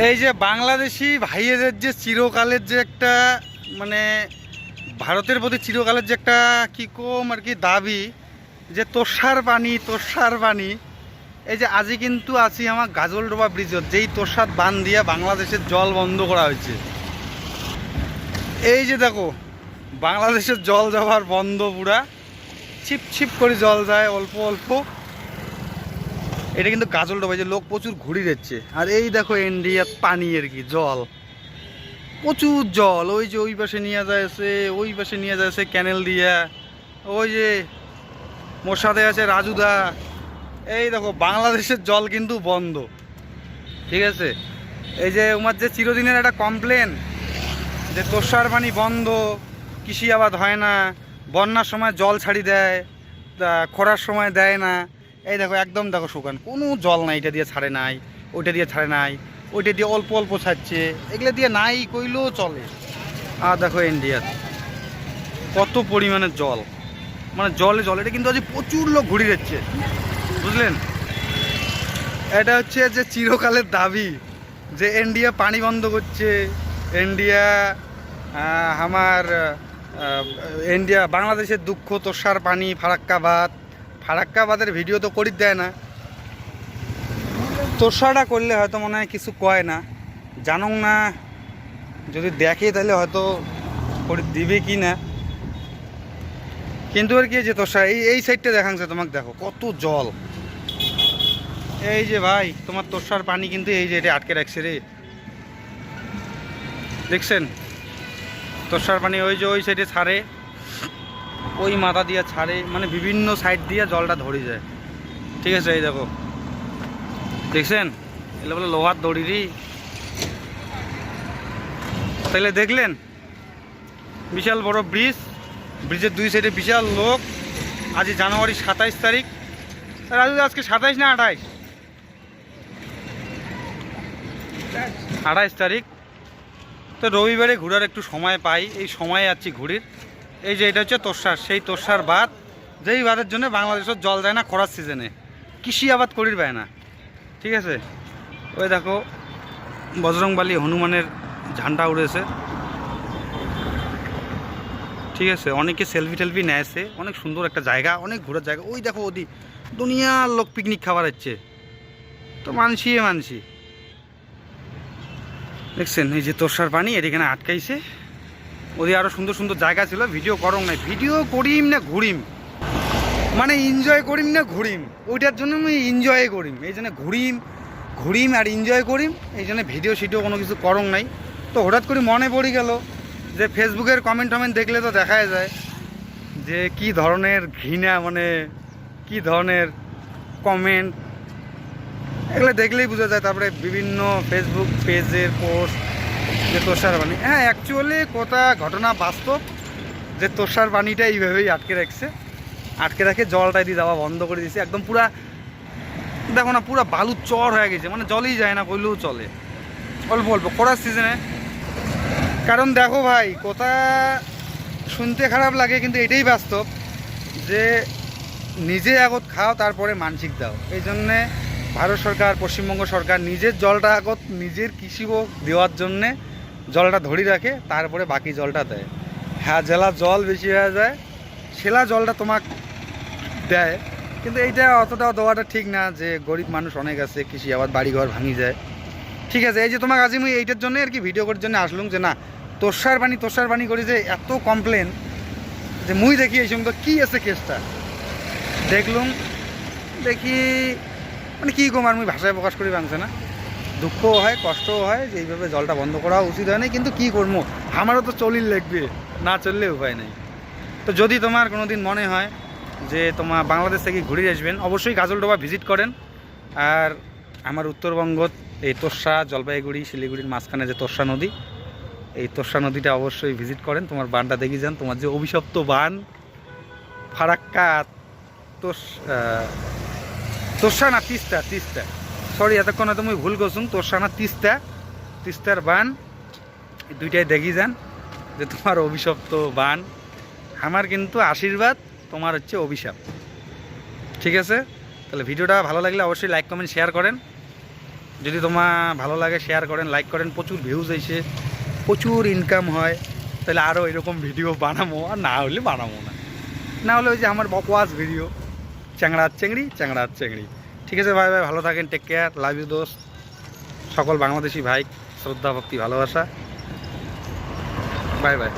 এই যে বাংলাদেশি ভাইয়েদের যে চিরকালের যে একটা মানে ভারতের প্রতি চিরকালের যে একটা কী কম আর কি দাবি, যে তোষার পানি তোষার পানি। এই যে আজই কিন্তু আছি আমার গাজলডোবা ব্রিজত, যেই তোষার বাঁধ দিয়া বাংলাদেশের জল বন্ধ করা হয়েছে। এই যে দেখো বাংলাদেশের জল যাওয়ার বন্ধ, পুরা ছিপ ছিপ করে জল যায় অল্প অল্প। এটা কিন্তু গাজলডোবা, যে লোক প্রচুর ঘুরি দিচ্ছে। আর এই দেখো ইন্ডিয়ার পানি আর কি, জল প্রচুর জল। ওই যে ওই পাশে নিয়ে যাচ্ছে, ওই পাশে নিয়ে যাচ্ছে ক্যানেল দিয়া। ওই যে মোর সাথে আছে রাজুদা। এই দেখো বাংলাদেশের জল কিন্তু বন্ধ, ঠিক আছে। এই যে উমার যে চিরদিনের একটা কমপ্লেন যে তোষার পানি বন্ধ, কৃষি আবাদ হয় না, বন্যার সময় জল ছাড়ি দেয়, খরার সময় দেয় না। এই দেখো একদম দেখো শুকান, কোনো জল নাই। এটা দিয়ে ছাড়ে নাই, ওইটা দিয়ে ছাড়ে নাই, ওইটা দিয়ে অল্প অল্প ছাড়ছে, এগুলো দিয়ে নাই কইলেও চলে। আর দেখো ইন্ডিয়ার কত পরিমাণের জল, মানে জলে জল। এটা কিন্তু আজ প্রচুর লোক ঘুরে যাচ্ছে, বুঝলেন। এটা হচ্ছে যে চিরকালের দাবি যে ইন্ডিয়া পানি বন্ধ করছে, ইন্ডিয়া আমার ইন্ডিয়া বাংলাদেশের দুঃখ তোষার পানি। ফারাক্কাবাদের ভিডিও তো করি দেয় না, তোষাটা করলে হয়তো মনে হয় কিছু কয় না, জানো না। যদি দেখে তাহলে হয়তো করে দিবে কি না, কিন্তু আর কি যে তোষা এই সাইডটা দেখাচ্ছে তোমাকে, দেখো কত জল। এই যে ভাই তোমার তোষার পানি কিন্তু এই যে এটা আটকে রাখছে রে, দেখছেন। তোষার পানি ওই যে ওই সাইডে ছাড়ে, ওই মাথা দিয়ে ছাড়ে, মানে বিভিন্ন সাইড দিয়ে জলটা ধরে যায়, ঠিক আছে। এই দেখো দেখছেন, এগুলো বলে লোহার দড়িরই। তাহলে দেখলেন বিশাল বড় ব্রিজ, ব্রিজের দুই সাইডে বিশাল লোক। আজ জানুয়ারি 27 তারিখ। রাজু আজকে 27 না 28? 28 তারিখ। তো রবিবারে ঘোরার একটু সময় পাই, এই সময়ে আছি ঘুরির। এই যে এটা হচ্ছে তোষার, সেই তোষার বাঁধ, যেই বাঁধের জন্য বাংলাদেশের জল দেয় না খরার সিজনে, কৃষি আবাদ করির পায় না, ঠিক আছে। ওই দেখো বজরংবলী হনুমানের ঝান্ডা উড়েছে, ঠিক আছে। অনেকে সেলফি টেলফি নেয়ছে, অনেক সুন্দর একটা জায়গা, অনেক ঘোরার জায়গা। ওই দেখো ওদি দুনিয়ার লোক পিকনিক খাবার হচ্ছে, তো মানসি দেখছেন। এই যে তোষার পানি এখানে আটকাইছে। ওদের আরও সুন্দর সুন্দর জায়গা ছিল, ভিডিও করং নাই, ভিডিও করিম না ঘুরিম, মানে এনজয় করিম না ঘুরিম, ওইটার জন্য আমি এনজয় করিম। এই জন্য ঘুরিম আর এনজয় করিম, এই জন্য ভিডিও সিডিও কোনো কিছু করং নাই। তো হঠাৎ করে মনে পড়ে গেল যে ফেসবুকের কমেন্ট দেখলে তো দেখাই যায় যে কি ধরনের ঘৃণা, মানে কি ধরনের কমেন্ট, এগুলো দেখলেই বোঝা যায়। তারপরে বিভিন্ন ফেসবুক পেজের পোস্ট যে তোষার পানি, হ্যাঁ অ্যাকচুয়ালি কথা ঘটনা বাস্তব, যে তোষার পানিটা এইভাবেই আটকে রাখে, জলটাই দিয়ে যাওয়া বন্ধ করে দিয়েছে। একদম পুরা দেখো না, পুরা বালুর চর হয়ে গেছে, মানে জলই যায় না কইলেও চলে, অল্প অল্প খরার সিজনে। কারণ দেখো ভাই, কথা শুনতে খারাপ লাগে কিন্তু এটাই বাস্তব, যে নিজে আগত খাও তারপরে মানসিক দাও। এই জন্যে ভারত সরকার, পশ্চিমবঙ্গ সরকার নিজের জলটা আগত নিজের কৃষি দেওয়ার জন্যে জলটা ধরে রাখে, তারপরে বাকি জলটা দেয়। হ্যাঁ, জেলা জল বেশি হয়ে যায় সেলা জলটা তোমাকে দেয়, কিন্তু এইটা অতটাও দেওয়াটা ঠিক না। যে গরিব মানুষ অনেক আছে, কৃষি আবাদ বাড়িঘর ভাঙি যায়, ঠিক আছে। এই যে তোমাকে আজ আমি এইটার জন্য আর কি ভিডিও করার জন্য আসলুম, যে না তোষার পানি করে যে এত কমপ্লেন, যে মুই দেখি এই সময় কী আছে কেসটা দেখলুম, দেখি মানে কী কম আর মুই ভাষায় প্রকাশ করি ভাঙছে না। দুঃখও হয়, কষ্টও হয় যে এইভাবে জলটা বন্ধ করা উচিত হয় না, কিন্তু কী করবো, আমারও তো চলির লাগবে, না চললে উপায় নেই। তো যদি তোমার কোনো দিন মনে হয় যে তোমার বাংলাদেশ থেকে ঘুরে আসবেন, অবশ্যই গাজলডোবা ভিজিট করেন। আর আমার উত্তরবঙ্গ এই তোষা, জলপাইগুড়ি, শিলিগুড়ির মাঝখানে যে তোষা নদী, এই তোষা নদীটা অবশ্যই ভিজিট করেন, তোমার বানটা দেখে যান। তোমার যে অভিশপ্ত বান ফারাক্কা তোষা না তিস্তা, সরি এতক্ষণ হয়তো আমি ভুল করছুম, তোষা না তিস্তার বান, এই দুইটাই দেখি যান, যে তোমার অভিশপ্ত বান। আমার কিন্তু আশীর্বাদ, তোমার হচ্ছে অভিশাপ, ঠিক আছে। তাহলে ভিডিওটা ভালো লাগলে অবশ্যই লাইক কমেন্ট শেয়ার করেন। যদি তোমার ভালো লাগে শেয়ার করেন, লাইক করেন, প্রচুর ভিউজ এসে প্রচুর ইনকাম হয়, তাহলে আরও এরকম ভিডিও বানাবো, আর না হলে বানাবো না। না হলে ওই যে আমার বকওয়াস ভিডিও, চ্যাংড়ার চেংড়ি। ঠিক আছে ভাই, ভালো থাকেন, টেক কেয়ার, লাভ ইউ দোস্ত। সকল বাংলাদেশি ভাই শ্রদ্ধা ভক্তি ভালোবাসা, বাই বাই।